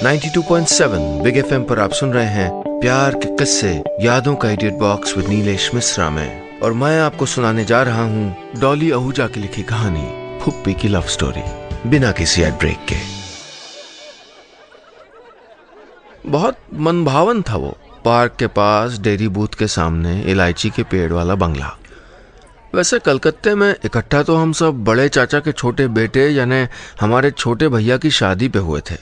92.7 big FM पर आप सुन रहे हैं प्यार के किस्से यादों का edit box with Nilesh Mishra में, और मैं आपको सुनाने जा रहा हूँ डॉली आहूजा की लिखी कहानी फुप्पी की लव स्टोरी, बिना किसी एड ब्रेक के। बहुत मनभावन था वो पार्क के पास डेयरी बूथ के सामने इलायची के पेड़ वाला बंगला। वैसे कलकत्ते में इकट्ठा तो हम सब बड़े चाचा के छोटे बेटे यानी हमारे छोटे भैया की शादी पे हुए थे,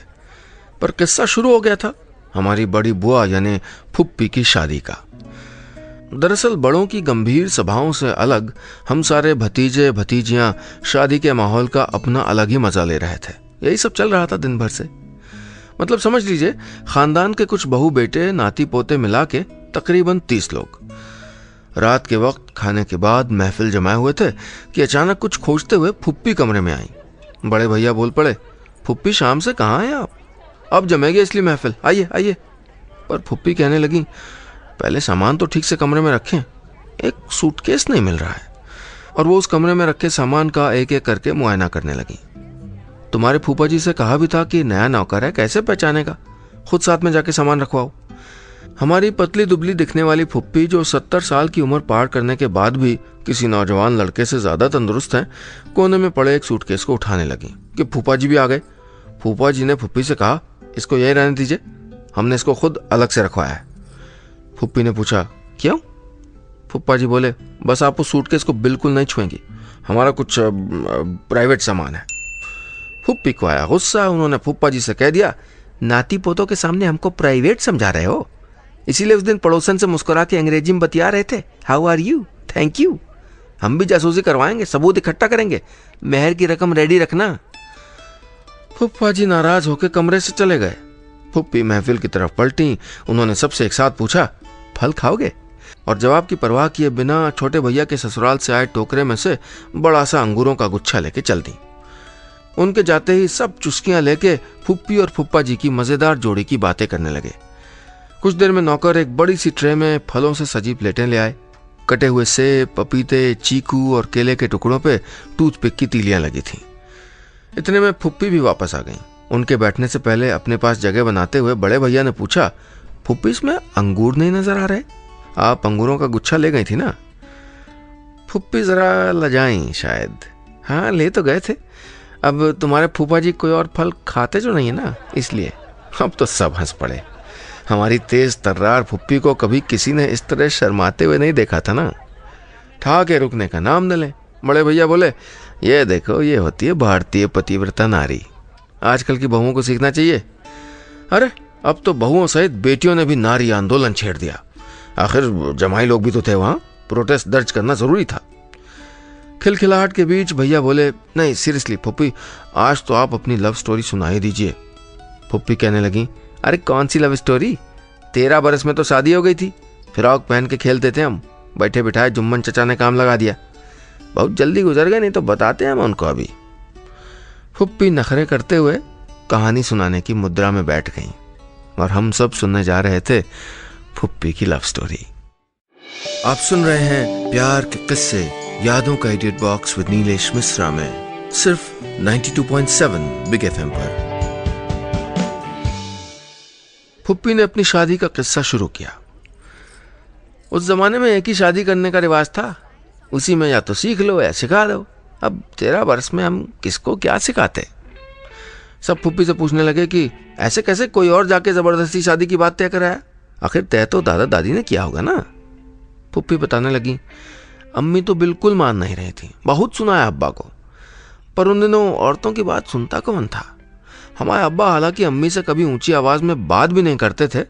पर किस्सा शुरू हो गया था हमारी बड़ी बुआ यानी फुप्पी की शादी का। दरअसल बड़ों की गंभीर सभाओं से अलग हम सारे भतीजे भतीजियां शादी के माहौल का अपना अलग ही मजा ले रहे थे। यही सब चल रहा था दिन भर से। मतलब समझ लीजिए खानदान के कुछ बहू बेटे नाती पोते मिला के तकरीबन 30 लोग। रात के वक्त खाने के बाद महफिल जमाए हुए थे कि अचानक कुछ खोजते हुए फुप्पी कमरे में आई। बड़े भैया बोल पड़े, फुप्पी शाम से कहाँ हैं आप? अब जमेगी इसलिए महफिल, आइए आइए। पर फुप्पी कहने लगी, पहले सामान तो ठीक से कमरे में रखें, एक सूटकेस नहीं मिल रहा है। और वो उस कमरे में रखे सामान का एक एक करके मुआयना करने लगी। तुम्हारे फूफा जी से कहा भी था कि नया नौकर है, कैसे पहचानेगा, खुद साथ में जाके सामान रखवाओ। हमारी पतली दुबली दिखने वाली फुप्पी, जो 70 साल की उम्र पार करने के बाद भी किसी नौजवान लड़के से ज्यादा तंदुरुस्त है, कोने में पड़े एक सूटकेस को उठाने लगी कि फूफा जी भी आ गए। फूफा जी ने फुप्पी से कहा, इसको यही रहने दीजिए, हमने इसको खुद अलग से रखवाया है। फुप्पी ने पूछा, क्यों? फूफा जी बोले, बस आप उस सूटकेस को बिल्कुल नहीं छुएंगी, हमारा कुछ प्राइवेट सामान है। फुप्पी को आया गुस्सा। उन्होंने फूफा जी से कह दिया, नाती पोतों के सामने हमको प्राइवेट समझा रहे हो? इसीलिए उस दिन पड़ोसन से मुस्कुरा के अंग्रेजी में बतिया रहे थे, how are you, thank you. हम भी जासूसी करवाएंगे, सबूत इकट्ठा करेंगे, मेहर की रकम रेडी रखना। फुप्पा जी नाराज होकर कमरे से चले गए। फुप्पी महफिल की तरफ पलटी। उन्होंने सबसे एक साथ पूछा, फल खाओगे? और जवाब की परवाह किए बिना छोटे भैया के ससुराल से आए टोकरे में से बड़ा सा अंगूरों का गुच्छा लेके चल दी। उनके जाते ही सब चुस्कियां लेके फुप्पी और फुप्पा जी की मजेदार जोड़ी की बातें करने लगे। कुछ देर में नौकर एक बड़ी सी ट्रे में फलों से सजी प्लेटें ले आए। कटे हुए सेब, पपीते, चीकू और केले के टुकड़ों पे टूथपिक की तीलियां लगी थीं। इतने में फुप्पी भी वापस आ गईं। उनके बैठने से पहले अपने पास जगह बनाते हुए बड़े भैया ने पूछा, फुप्पी इसमें अंगूर नहीं नजर आ रहे? आप अंगूरों का गुच्छा ले गई थी ना? फुप्पी जरा लजाई शायद। हाँ, ले तो गए थे, अब तुम्हारे फूफा जी कोई और फल खाते जो नहीं है ना, इसलिए। अब तो सब हंस पड़े। हमारी तेज तर्रार फुप्पी को कभी किसी ने इस तरह शर्माते हुए नहीं देखा था ना। ठा के रुकने का नाम न ले। बड़े भैया बोले, ये देखो, ये होती है भारतीय पतिव्रता नारी, आजकल की बहुओं को सीखना चाहिए। अरे अब तो बहुओं सहित बेटियों ने भी नारी आंदोलन छेड़ दिया। आखिर जमाई लोग भी तो थे वहां, प्रोटेस्ट दर्ज करना जरूरी था। खिलखिलाहट के बीच भैया बोले, नहीं सीरियसली फुप्पी, आज तो आप अपनी लव स्टोरी सुना ही दीजिए। फुप्पी कहने लगी, अरे कौन सी लव स्टोरी, 13 बरस में तो शादी हो गई थी, फ्रॉक पहन के खेलते थे हम, बैठे बिठाए जुम्मन चचा ने काम लगा दिया। बहुत जल्दी गुजर गए, नहीं तो बताते हम उनको अभी। फुप्पी नखरे करते हुए कहानी सुनाने की मुद्रा में बैठ गईं और हम सब सुनने जा रहे थे फुप्पी की लव स्टोरी। आप सुन रहे हैं प्यार के किस्से यादों का edit box with Nilesh Mishra में, सिर्फ 92.7 बिग एफएम पर। फुप्पी ने अपनी शादी का किस्सा शुरू किया। उस जमाने में एक ही शादी करने का रिवाज था, उसी में या तो सीख लो या सिखा दो। अब 13 बरस में हम किसको क्या सिखाते? सब फुप्पी से पूछने लगे कि ऐसे कैसे कोई और जाके जबरदस्ती शादी की बात तय कराया? आखिर तय तो दादा दादी ने किया होगा ना। फुप्पी बताने लगी, अम्मी तो बिल्कुल मान नहीं रही थी, बहुत सुनाया अब्बा को, पर उन दिनों औरतों की बात सुनता कौन था। हमारे अब्बा हालांकि अम्मी से कभी ऊंची आवाज में बात भी नहीं करते थे।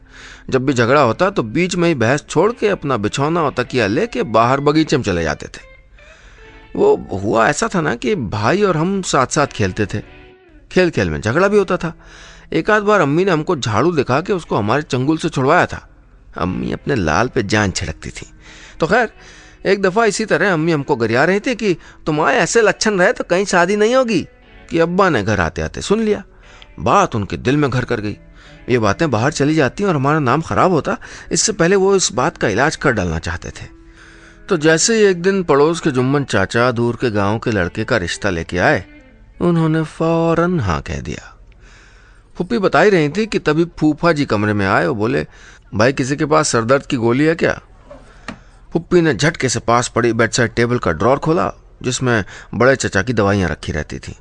जब भी झगड़ा होता तो बीच में ही बहस छोड़ के अपना बिछौना और तकिया लेके बाहर बगीचे में चले जाते थे। वो हुआ ऐसा था ना कि भाई और हम साथ साथ खेलते थे, खेल खेल में झगड़ा भी होता था। एक आध बार अम्मी ने हमको झाड़ू दिखा के उसको हमारे चंगुल से छुड़वाया था। अम्मी अपने लाल पे जान छिड़कती थी। तो खैर एक दफा इसी तरह अम्मी हमको गरिया रही थी कि तुम्हारे ऐसे लक्षण रहे तो कहीं शादी नहीं होगी, कि अब्बा ने घर आते आते सुन लिया। बात उनके दिल में घर कर गई। ये बातें बाहर चली जाती और हमारा नाम खराब होता, इससे पहले वो इस बात का इलाज कर डालना चाहते थे। तो जैसे ही एक दिन पड़ोस के जुम्मन चाचा दूर के गांव के लड़के का रिश्ता लेके आए, उन्होंने फौरन हाँ कह दिया। फूफी बता ही रही थी कि तभी फूफा जी कमरे में आए और बोले, भाई किसी के पास सरदर्द की गोली है क्या? फूफी ने झटके से पास पड़ी बेड साइड टेबल का ड्रॉर खोला जिसमें बड़े चचा की दवाइयां रखी रहती थी,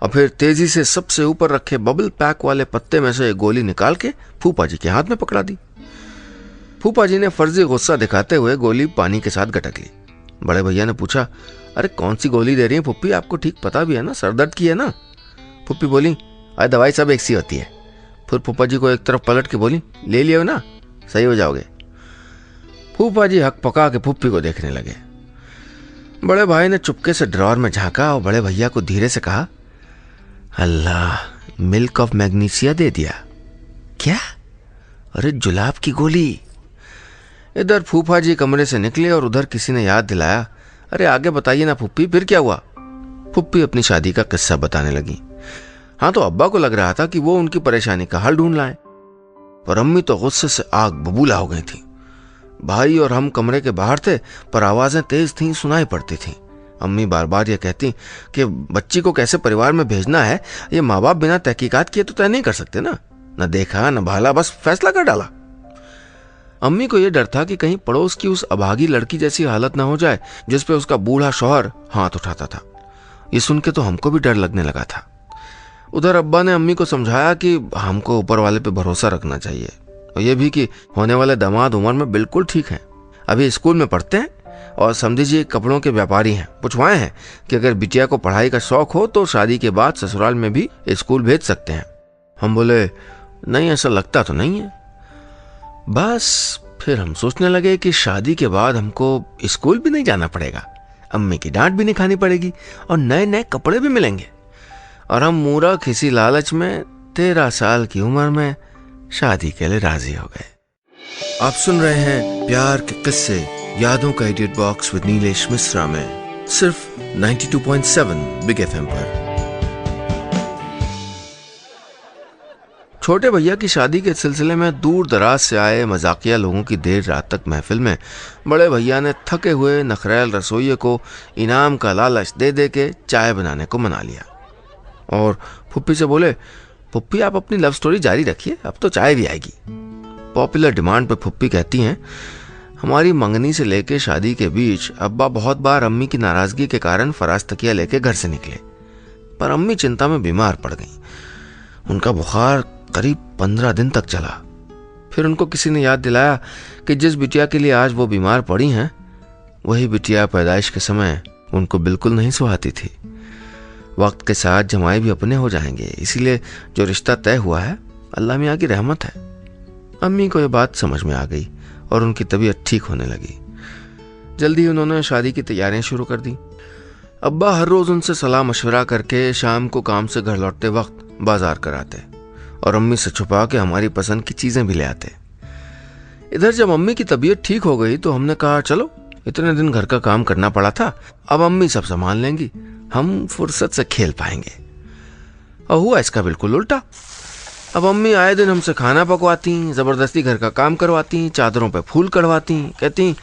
और फिर तेजी से सबसे ऊपर रखे बबल पैक वाले पत्ते में से एक गोली निकाल के फूफा जी के हाथ में पकड़ा दी। फूफा जी ने फर्जी गुस्सा दिखाते हुए गोली पानी के साथ गटक ली। बड़े भैया ने पूछा, अरे कौन सी गोली दे रही है फूफी, आपको ठीक पता भी है ना, सरदर्द की है ना? फूफी बोली, अरे दवाई सब एक सी होती है। फिर फूफा जी को एक तरफ पलट के बोली, ले लियो ना, सही हो जाओगे। फूफा जी हक पका के फूफी को देखने लगे। बड़े भाई ने चुपके से ड्रॉर में झांका और बड़े भैया को धीरे से कहा, अल्लाह, मिल्क ऑफ मैग्नीशिया दे दिया क्या? अरे जुलाब की गोली। इधर फूफा जी कमरे से निकले और उधर किसी ने याद दिलाया, अरे आगे बताइए ना फूफी, फिर क्या हुआ? फूफी अपनी शादी का किस्सा बताने लगी। हाँ, तो अब्बा को लग रहा था कि वो उनकी परेशानी का हल ढूंढ लाए, पर अम्मी तो गुस्से से आग बबूला हो गई थी। भाई और हम कमरे के बाहर थे, पर आवाजें तेज थीं, सुनाई पड़ती थीं। अम्मी बार बार ये कहती कि बच्ची को कैसे परिवार में भेजना है, ये माँ बाप बिना तहकीकात किए तो तय नहीं कर सकते ना, न देखा न भाला, बस फैसला कर डाला। अम्मी को यह डर था कि कहीं पड़ोस की उस अभागी लड़की जैसी हालत न हो जाए जिस पे उसका बूढ़ा शौहर हाथ उठाता था। ये सुन के तो हमको भी डर लगने लगा था। उधर अब्बा ने अम्मी को समझाया कि हमको ऊपर वाले पे भरोसा रखना चाहिए, और यह भी कि होने वाले दामाद उम्र में बिल्कुल ठीक हैं, अभी स्कूल में पढ़ते हैं और समझिए कपड़ों के व्यापारी हैं। पूछवाए हैं कि अगर बिटिया को पढ़ाई का शौक हो तो शादी के बाद ससुराल में भी स्कूल भेज सकते हैं। हम बोले, नहीं ऐसा लगता तो नहीं है। बस फिर हम सोचने लगे कि शादी के बाद हमको स्कूल भी नहीं जाना पड़ेगा, अम्मी की डांट भी नहीं खानी पड़ेगी और नए नए कपड़े भी मिलेंगे, और हम मूर्ख इसी लालच में 13 साल की उम्र में शादी के लिए राजी हो गए। आप सुन रहे हैं प्यार के किस्से यादों का edit box with Nilesh Mishra में, सिर्फ 92.7 बिग एफएम पर। छोटे भैया की शादी के सिलसिले में दूर दराज से आए मजाकिया लोगों की देर रात तक महफिल में बड़े भैया ने थके हुए नखरेल रसोइये को इनाम का लालच दे दे के चाय बनाने को मना लिया, और फुप्पी से बोले, फुप्पी आप अपनी लव स्टोरी जारी रखिए, अब तो चाय भी आएगी। पॉपुलर डिमांड पर फुप्पी कहती हैं, हमारी मंगनी से लेके शादी के बीच अब्बा बहुत बार अम्मी की नाराजगी के कारण फराज तकिया लेके घर से निकले, पर अम्मी चिंता में बीमार पड़ गईं। उनका बुखार करीब 15 दिन तक चला। फिर उनको किसी ने याद दिलाया कि जिस बिटिया के लिए आज वो बीमार पड़ी हैं, वही बिटिया पैदाइश के समय उनको बिल्कुल नहीं सुहाती थी। वक्त के साथ जमाई भी अपने हो जाएंगे, इसीलिए जो रिश्ता तय हुआ है अल्लाह मियां की रहमत है। अम्मी को यह बात समझ में आ गई और उनकी तबीयत ठीक होने लगी। जल्दी उन्होंने शादी की तैयारियां शुरू कर दी। अब्बा हर रोज उनसे सलाह मशवरा करके शाम को काम से घर लौटते वक्त बाजार कराते और अम्मी से छुपा के हमारी पसंद की चीजें भी ले आते। इधर जब अम्मी की तबीयत ठीक हो गई तो हमने कहा, चलो इतने दिन घर का काम करना पड़ा था, अब अम्मी सब संभाल लेंगी, हम फुर्सत से खेल पाएंगे। और हुआ इसका बिल्कुल उल्टा। अब अम्मी आए दिन हमसे खाना पकवाती, जबरदस्ती घर का काम करवाती, चादरों पे फूल कढ़वाती, कहती,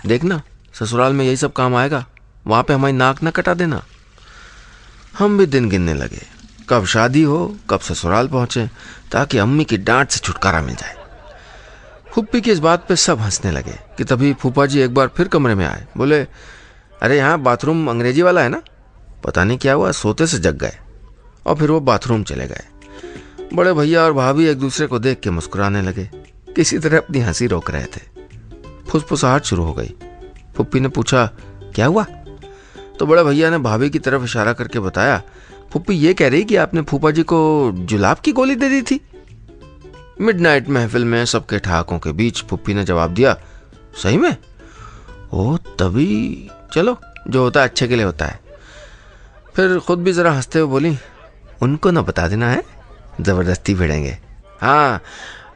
देखना ससुराल में यही सब काम आएगा, वहां पे हमारी नाक न कटा देना। हम भी दिन गिनने लगे, कब शादी हो, कब ससुराल पहुंचे, ताकि अम्मी की डांट से छुटकारा मिल जाए। फूफी की इस बात पे सब हंसने लगे कि तभी फूफा जी एक बार फिर कमरे में आए। बोले, अरे यहाँ बाथरूम अंग्रेजी वाला है ना? पता नहीं क्या हुआ, सोते से जग गए और फिर वो बाथरूम चले गए। बड़े भैया और भाभी एक दूसरे को देख के मुस्कुराने लगे, किसी तरह अपनी हंसी रोक रहे थे। फुसफुसाहट शुरू हो गई। फूफी ने पूछा, क्या हुआ? तो बड़े भैया ने भाभी की तरफ इशारा करके बताया, फूफी ये कह रही कि आपने फूफा जी को जुलाब की गोली दे दी थी। मिडनाइट महफिल में सबके ठहाकों के बीच फूफी ने जवाब दिया, सही में? ओ तभी, चलो जो होता है अच्छे के लिए होता है। फिर खुद भी जरा हंसते हुए बोली, उनको ना बता देना है, जबरदस्ती भिड़ेंगे। हाँ,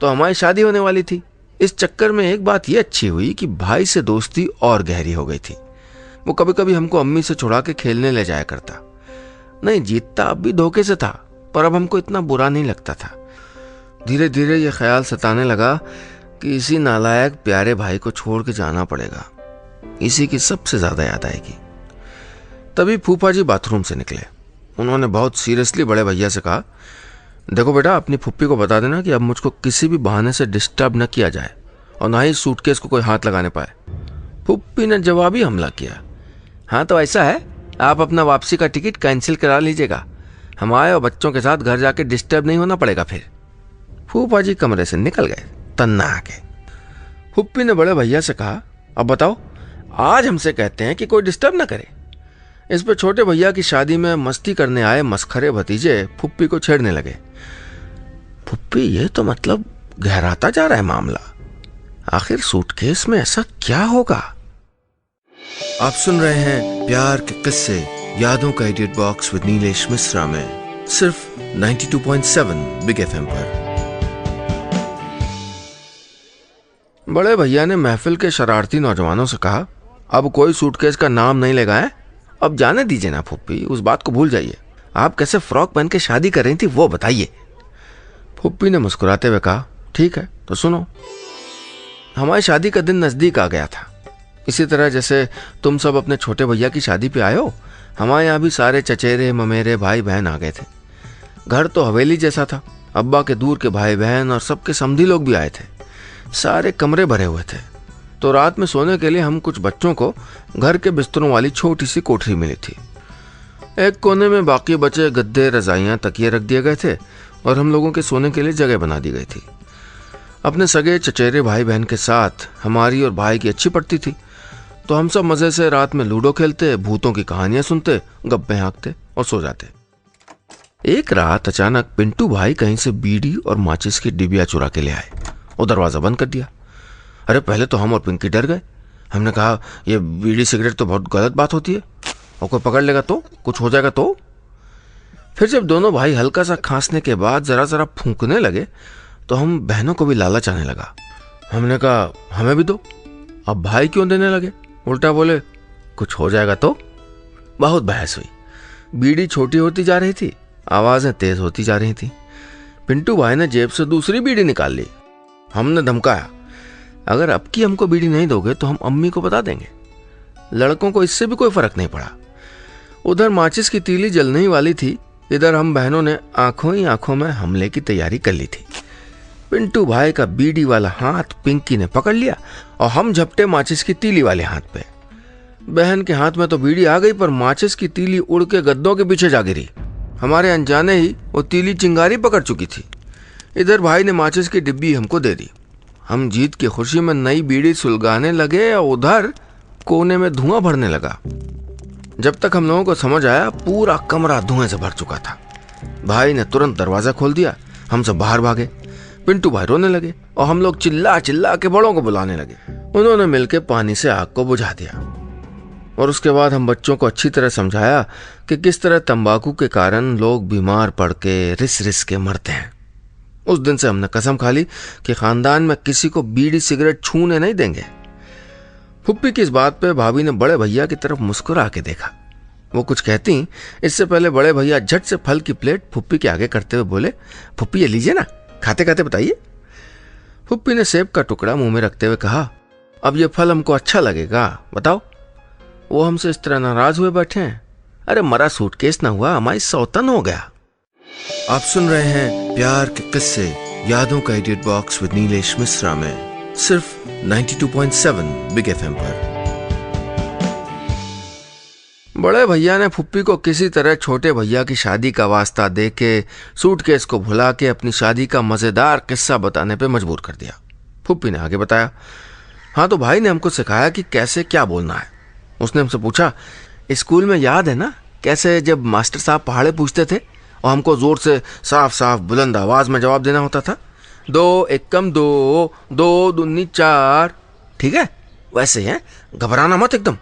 तो हमारी शादी होने वाली थी। इस चक्कर में एक बात ये अच्छी हुई कि भाई से दोस्ती और गहरी हो गई थी। वो कभी कभी हमको अम्मी से छुड़ा के खेलने ले जाया करता। नहीं जीतता अब भी धोखे से था, पर अब हमको इतना बुरा नहीं लगता था। धीरे धीरे ये ख्याल सताने लगा कि इसी नालायक प्यारे भाई को छोड़ के जाना पड़ेगा, इसी की सबसे ज्यादा याद आएगी। तभी फूफा जी बाथरूम से निकले। उन्होंने बहुत सीरियसली बड़े भैया से कहा, देखो बेटा, अपनी फुप्पी को बता देना कि अब मुझको किसी भी बहाने से डिस्टर्ब न किया जाए और ना ही सूटकेस को कोई हाथ लगाने पाए। फुप्पी ने जवाबी हमला किया। हाँ तो ऐसा है, आप अपना वापसी का टिकट कैंसिल करा लीजिएगा, हमारे और बच्चों के साथ घर जाके डिस्टर्ब नहीं होना पड़ेगा फिर। फूफा जी कमरे से निकल गए तन्ना के। फुप्पी ने बड़े भैया से कहा, अब बताओ, आज हमसे कहते हैं कि कोई डिस्टर्ब ना करे। इस पे छोटे भैया की शादी में मस्ती करने आए मस्खरे भतीजे फुप्पी को छेड़ने लगे। फुप्पी, ये तो मतलब गहराता जा रहा है मामला, आखिर सूटकेस में ऐसा क्या होगा? आप सुन रहे हैं प्यार के किस्से यादों का edit box with Nilesh Mishra में सिर्फ 92.7 बिग एफएम पर। बड़े भैया ने महफिल के शरारती नौजवानों से कहा, अब कोई सूटकेस का नाम नहीं लेगा है, अब जाने दीजिए ना फुप्पी, उस बात को भूल जाइए। आप कैसे फ्रॉक पहन के शादी कर रही थी वो बताइए। फुप्पी ने मुस्कुराते हुए कहा, ठीक है तो सुनो। हमारी शादी का दिन नजदीक आ गया था। इसी तरह जैसे तुम सब अपने छोटे भैया की शादी पे आए हो, हमारे यहाँ भी सारे चचेरे ममेरे भाई बहन आ गए थे। घर तो हवेली जैसा था, अब्बा के दूर के भाई बहन और सबके समधी लोग भी आए थे। सारे कमरे भरे हुए थे। तो रात में सोने के लिए हम कुछ बच्चों को घर के बिस्तरों वाली छोटी सी कोठरी मिली थी। एक कोने में बाकी बचे गद्दे, रजाइयां, तकिए रख दिए गए थे और हम लोगों के सोने के लिए जगह बना दी गई थी। अपने सगे चचेरे भाई बहन के साथ हमारी और भाई की अच्छी पड़ती थी, तो हम सब मजे से रात में लूडो खेलते, भूतों की कहानियां सुनते, गप्पे हाँकते और सो जाते। एक रात अचानक पिंटू भाई कहीं से बीड़ी और माचिस की डिबिया चुरा के ले आए और दरवाजा बंद कर दिया। अरे पहले तो हम और पिंकी डर गए। हमने कहा, ये बीड़ी सिगरेट तो बहुत गलत बात होती है और कोई पकड़ लेगा तो कुछ हो जाएगा तो। फिर जब दोनों भाई हल्का सा खांसने के बाद जरा जरा फूंकने लगे तो हम बहनों को भी लालच आने लगा। हमने कहा, हमें भी दो। अब भाई क्यों देने लगे, उल्टा बोले, कुछ हो जाएगा तो। बहुत बहस हुई। बीड़ी छोटी होती जा रही थी, आवाजें तेज होती जा रही थी। पिंटू भाई ने जेब से दूसरी बीड़ी निकाल ली। हमने धमकाया, अगर अब की हमको बीड़ी नहीं दोगे तो हम अम्मी को बता देंगे। लड़कों को इससे भी कोई फर्क नहीं पड़ा। उधर माचिस की तीली जलने ही वाली थी, इधर हम बहनों ने आंखों ही आंखों में हमले की तैयारी कर ली थी। पिंटू भाई का बीड़ी वाला हाथ पिंकी ने पकड़ लिया और हम झपटे माचिस की तीली वाले हाथ पे। बहन के हाथ में तो बीड़ी आ गई, पर माचिस की तीली उड़ के गद्दों के पीछे जा गिरी। हमारे अनजाने ही वो तीली चिंगारी पकड़ चुकी थी। इधर भाई ने माचिस की डिब्बी हमको दे दी। हम जीत की खुशी में नई बीड़ी सुलगाने लगे और उधर कोने में धुआं भरने लगा। जब तक हम लोगों को समझ आया, पूरा कमरा धुएं से भर चुका था। भाई ने तुरंत दरवाजा खोल दिया, हम सब बाहर भागे। पिंटू भाई रोने लगे और हम लोग चिल्ला चिल्ला के बड़ों को बुलाने लगे। उन्होंने मिलकर पानी से आग को बुझा दिया और उसके बाद हम बच्चों को अच्छी तरह समझाया कि किस तरह तंबाकू के कारण लोग बीमार पड़ के रिस रिस के मरते हैं। उस दिन से हमने कसम खा ली कि खानदान में किसी को बीड़ी सिगरेट छूने नहीं देंगे। फुप्पी की इस बात पे भाभी ने बड़े भैया की तरफ मुस्कुरा के देखा। वो कुछ कहती, इससे पहले बड़े भैया झट से फल की प्लेट फुप्पी के आगे करते हुए बोले, फुप्पी ये लीजिए ना, खाते खाते बताइए। फुप्पी ने सेब का टुकड़ा मुंह में रखते हुए कहा, अब ये फल हमको अच्छा लगेगा, बताओ। वो हमसे इस तरह नाराज हुए बैठे हैं। अरे मरा सूटकेस ना हुआ, हमारी सौतन हो गया। आप सुन रहे हैं प्यार के किस्से यादों का edit box with Nilesh Mishra में सिर्फ 92.7 बिग एफएम पर। बड़े भैया ने फुप्पी को किसी तरह छोटे भैया की शादी का वास्ता दे के सूटकेस को भुला के अपनी शादी का मजेदार किस्सा बताने पे मजबूर कर दिया। फुप्पी ने आगे बताया, हाँ तो भाई ने हमको सिखाया कि कैसे क्या बोलना है। उसने हमसे पूछा, स्कूल में याद है ना कैसे जब मास्टर साहब पहाड़े पूछते थे और हमको जोर से साफ साफ बुलंद आवाज में जवाब देना होता था, 2 एकम 2, 2 दूनी 4। ठीक है, वैसे है, घबराना मत एकदम।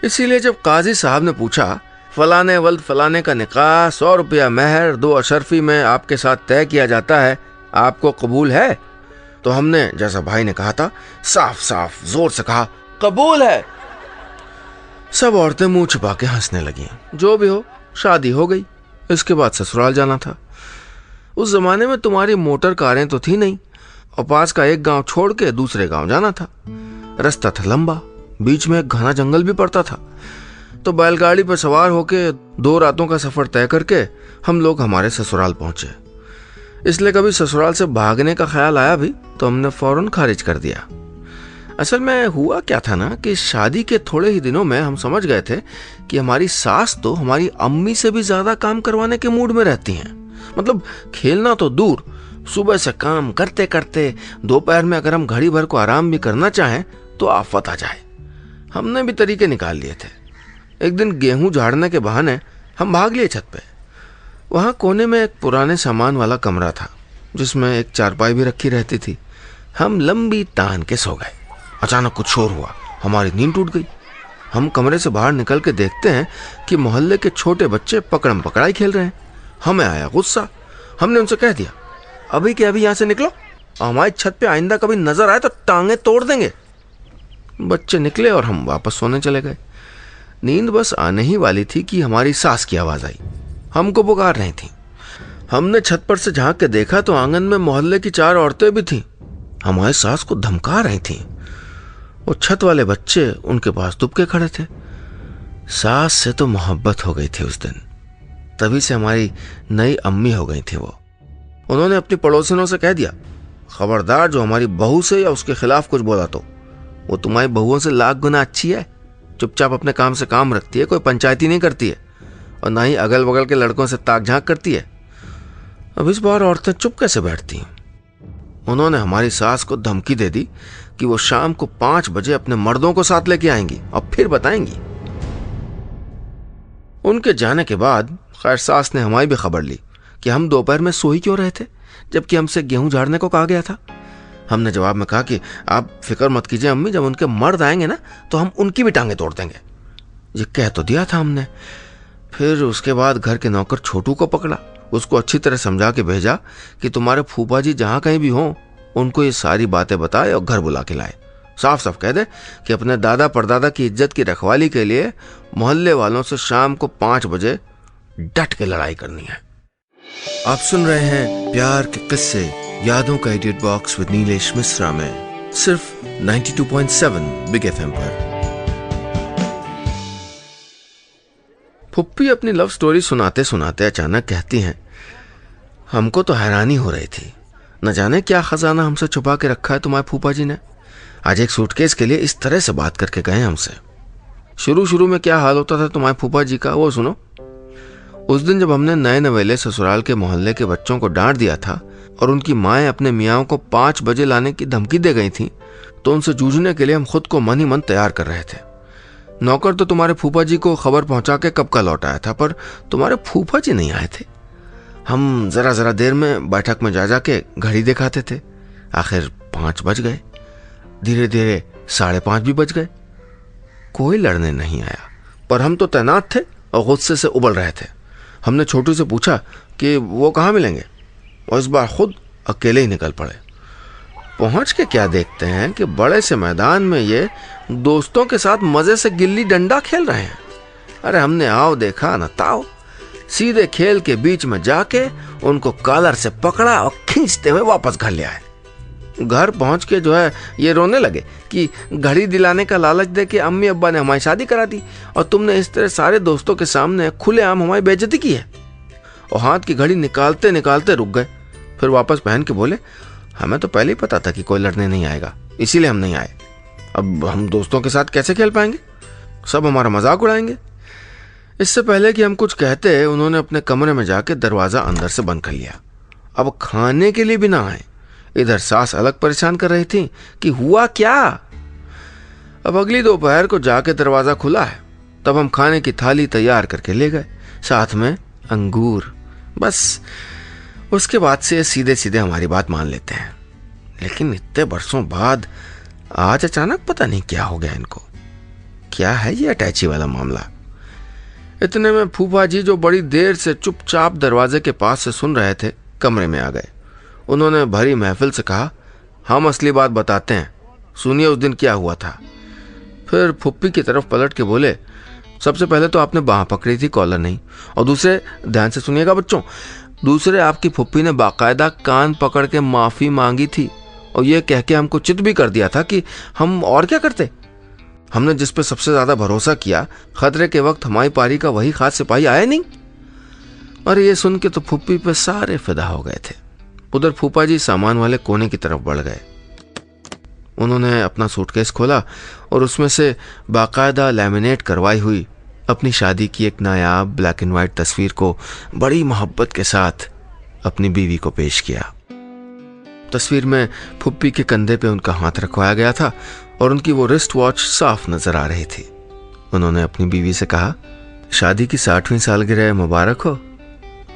इसीलिए जब काजी साहब ने पूछा, फलाने वल्द फलाने का निकाह 100 रुपया महर 2 अशरफी में आपके साथ तय किया जाता है, आपको कबूल है? तो हमने जैसा भाई ने कहा था साफ साफ जोर से कहा, कबूल है। सब औरतें मुंह छुपा के हंसने लगी। जो भी हो, शादी हो गई। इसके बाद ससुराल जाना था। उस जमाने में तुम्हारी मोटर कारें तो थी नहीं और पास का एक गांव छोड़ के दूसरे गांव जाना था। रास्ता था लंबा, बीच में एक घना जंगल भी पड़ता था। तो बैलगाड़ी पर सवार होके 2 रातों का सफर तय करके हम लोग हमारे ससुराल पहुंचे। इसलिए कभी ससुराल से भागने का ख्याल आया भी तो हमने फौरन खारिज कर दिया। असल में हुआ क्या था ना कि शादी के थोड़े ही दिनों में हम समझ गए थे कि हमारी सास तो हमारी अम्मी से भी ज्यादा काम करवाने के मूड में रहती हैं। मतलब खेलना तो दूर, सुबह से काम करते करते दोपहर में अगर हम घड़ी भर को आराम भी करना चाहें तो आफत आ जाए। हमने भी तरीके निकाल लिए थे। एक दिन गेहूं झाड़ने के बहाने हम भाग लिए छत पे। वहां कोने में एक पुराने सामान वाला कमरा था जिसमें एक चारपाई भी रखी रहती थी। हम लंबी तान के सो गए। अचानक कुछ शोर हुआ, हमारी नींद टूट गई। हम कमरे से बाहर निकल के देखते हैं कि मोहल्ले के छोटे बच्चे पकड़म पकड़ाई खेल रहे हैं। हमें आया गुस्सा। हमने उनसे कह दिया, अभी के अभी यहां से निकलो, हमारी छत पे आइंदा कभी नजर आए तो टांगे तोड़ देंगे। बच्चे निकले और हम वापस सोने चले गए। नींद बस आने ही वाली थी कि हमारी सास की आवाज आई। हमको पुकार रही थी। हमने छत पर से झांक के देखा तो आंगन में मोहल्ले की 4 औरतें भी थीं। हमारी सास को धमका रही थीं। वो छत वाले बच्चे उनके पास दुबके खड़े थे। सास से तो मोहब्बत हो गई थी उस दिन। तभी से हमारी नई अम्मी हो गई थी वो। उन्होंने अपनी पड़ोसिनों से कह दिया, खबरदार जो हमारी बहू से या उसके खिलाफ कुछ बोला तो वो तुम्हारी बहुओं से लाख गुना अच्छी है। चुपचाप अपने काम से काम रखती है, कोई पंचायती नहीं करती है और ना ही अगल बगल के लड़कों से ताक झांक करती है। अब इस बार औरतें चुप कैसे बैठती हैं? उन्होंने हमारी सास को धमकी दे दी कि वो शाम को 5 बजे अपने मर्दों को साथ लेके आएंगी और फिर बताएंगी। उनके जाने के बाद खैर सास ने हमारी भी खबर ली कि हम दोपहर में सो ही क्यों रहे थे जबकि हमसे गेहूं झाड़ने को कहा गया था। हमने जवाब में कहा कि आप फिक्र मत कीजिए अम्मी, जब उनके मर्द आएंगे ना तो हम उनकी भी टांगे तोड़ देंगे। ये कह तो दिया था हमने। फिर उसके बाद घर के नौकर छोटू को पकड़ा, उसको अच्छी तरह समझा के भेजा कि तुम्हारे फूफा जी जहां कहीं भी हों उनको ये सारी बातें बताए और घर बुला के लाए। साफ साफ कह दे कि अपने दादा परदादा की इज्जत की रखवाली के लिए मोहल्ले वालों से शाम को 5 बजे डट के लड़ाई करनी है। आप सुन रहे हैं प्यार के किस्से यादों का edit box with Nilesh Mishra में सिर्फ 92.7 बिग एफएम पर। फुप्पी अपनी लव स्टोरी सुनाते सुनाते अचानक कहती हैं, हमको तो हैरानी हो रही थी, न जाने क्या खजाना हमसे छुपा के रखा है तुम्हारे फूफा जी ने। आज एक सूटकेस के लिए इस तरह से बात करके गए हमसे। शुरू में क्या हाल होता था तुम्हारे फूफा जी का वो सुनो। उस दिन जब हमने नए नवेले ससुराल के मोहल्ले के बच्चों को डांट दिया था और उनकी माएँ अपने मियाँ को 5 बजे लाने की धमकी दे गई थी तो उनसे जूझने के लिए हम खुद को मन ही मन तैयार कर रहे थे। नौकर तो तुम्हारे फूफा जी को खबर पहुंचा के कब का लौट आया था, पर तुम्हारे फूफा जी नहीं आए थे। हम जरा देर में बैठक में जा के घड़ी दिखाते थे। आखिर 5 बज गए। धीरे धीरे 5:30 भी बज गए। कोई लड़ने नहीं आया, पर हम तो तैनात थे और गुस्से से उबल रहे थे। हमने छोटू से पूछा कि वो कहाँ मिलेंगे और इस बार खुद अकेले ही निकल पड़े। पहुंच के क्या देखते हैं कि बड़े से मैदान में ये दोस्तों के साथ मजे से गिल्ली डंडा खेल रहे हैं। अरे हमने आओ देखा न ताओ, सीधे खेल के बीच में जाके उनको कॉलर से पकड़ा और खींचते हुए वापस घर ले आए। घर पहुंच के जो है ये रोने लगे कि घड़ी दिलाने का लालच दे के अम्मी अब्बा ने हमारी शादी करा दी और तुमने इस तरह सारे दोस्तों के सामने खुलेआम हमारी बेइज्जती की है। और हाथ की घड़ी निकालते निकालते रुक गए। फिर वापस पहन के बोले, हमें तो पहले ही पता था कि कोई लड़ने नहीं आएगा, इसीलिए हम नहीं आए। अब हम दोस्तों के साथ कैसे खेल पाएंगे, सब हमारा मजाक उड़ाएंगे। इससे पहले कि हम कुछ कहते उन्होंने अपने कमरे में जाके दरवाजा अंदर से बंद कर लिया। अब खाने के लिए भी ना आए। इधर सास अलग परेशान कर रही थी कि हुआ क्या। अब अगली दोपहर को जाके दरवाजा खुला है, तब हम खाने की थाली तैयार करके ले गए, साथ में अंगूर। बस उसके बाद से सीधे सीधे हमारी बात मान लेते हैं। लेकिन इतने बरसों बाद आज अचानक पता नहीं क्या हो गया इनको। क्या है ये अटैची वाला मामला। इतने में फूफा जी, जो बड़ी देर से चुपचाप दरवाजे के पास से सुन रहे थे, कमरे में आ गए। उन्होंने भरी महफिल से कहा, हम असली बात बताते हैं, सुनिए उस दिन क्या हुआ था। फिर फुप्पी की तरफ पलट के बोले, सबसे पहले तो आपने बाह पकड़ी थी, कॉलर नहीं। और दूसरे, ध्यान से सुनिएगा बच्चों, दूसरे आपकी फुप्पी ने बाकायदा कान पकड़ के माफी मांगी थी और ये कह के हमको चित भी कर दिया था कि हम और क्या करते। हमने जिस पे सबसे ज्यादा भरोसा किया, खतरे के वक्त हमारी पारी का वही खास सिपाही आया नहीं। और ये सुन के तो फूफी पे सारे फिदा हो गए थे। उधर फूफा जी सामान वाले कोने की तरफ बढ़ गए। उन्होंने अपना सूटकेस खोला और उसमें से बाकायदा लैमिनेट करवाई हुई अपनी शादी की एक नायाब ब्लैक एंड व्हाइट तस्वीर को बड़ी मोहब्बत के साथ अपनी बीवी को पेश किया। तस्वीर में फुप्पी के कंधे पे उनका हाथ रखवाया गया था और उनकी वो रिस्ट वॉच साफ नजर आ रही थी। उन्होंने अपनी बीवी से कहा, शादी की 60वीं सालगिरह मुबारक हो।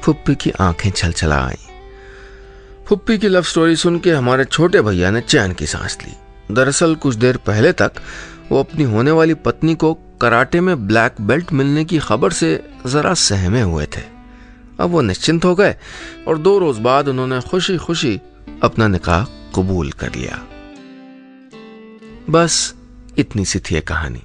फुप्पी की आंखें छलछला आईं। फुप्पी की लव स्टोरी सुन के हमारे छोटे भैया ने चैन की सांस ली। दरअसल कुछ देर पहले तक वो अपनी होने वाली पत्नी को कराटे में ब्लैक बेल्ट मिलने की खबर से जरा सहमे हुए थे। अब वो निश्चिंत हो गए और 2 रोज बाद उन्होंने खुशी खुशी अपना निकाह कबूल कर लिया। बस इतनी सी थी ये कहानी।